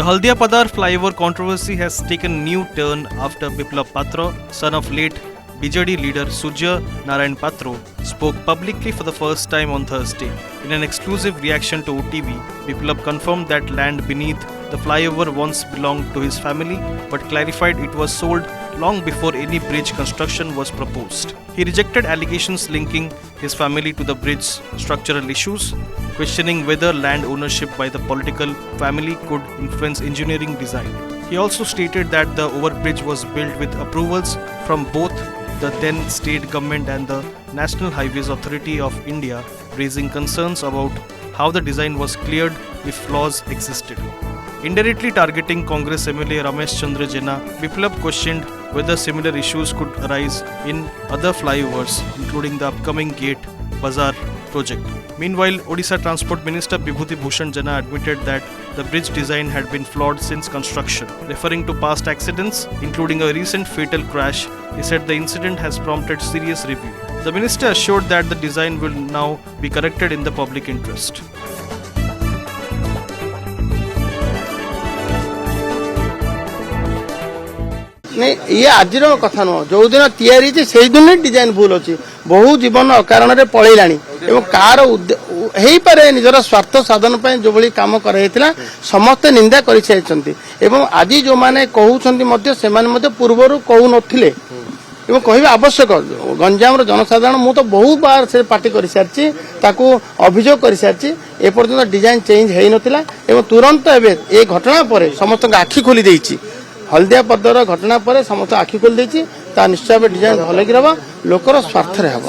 Haldiapadar flyover controversy has taken new turn after Biplab Patra, son of late BJD leader Surya Narayan Patro, spoke publicly for the first time on Thursday. In an exclusive reaction to OTV, Biplab confirmed that land beneath the flyover once belonged to his family, but clarified it was sold long before any bridge construction was proposed. He rejected allegations linking his family to the bridge's structural issues, questioning whether land ownership by the political family could influence engineering design. He also stated that the overbridge was built with approvals from both the then state government and the National Highways Authority of India, raising concerns about how the design was cleared if flaws existed. Indirectly targeting Congress MLA Ramesh Chandra Jena, Biplab questioned whether similar issues could arise in other flyovers, including the upcoming Gate Bazaar project. Meanwhile, Odisha Transport Minister Bibhuti Bhushan Jana admitted that the bridge design had been flawed since construction. Referring to past accidents, including a recent fatal crash, he said the incident has prompted serious review. The minister assured that the design will now be corrected in the public interest. नहीं ये आज कथा नुह जो दिन तैयारी से दिन डिजाइन भूल अच्छी बहु जीवन अकारण पलैला कार पारे निजर स्वार्थ साधन जो भाई कम कर समस्ते निंदा कर आज जो मैंने कहते से पूर्वर कहू नथिले कह आवश्यक गंजाम जनसाधारण मु तो बहुत बार से पार्टी कर सारी अभियोग कर सारी एपर्तंत डिजाइन चेंज हो नाला तुरंत ए घटना पर समस्त आखि खोली देती हल्दियापदर घटना पर समस्त आखि खोली देती निश्चय भाव डिजाइन भल कि लोकर स्वार्थ हम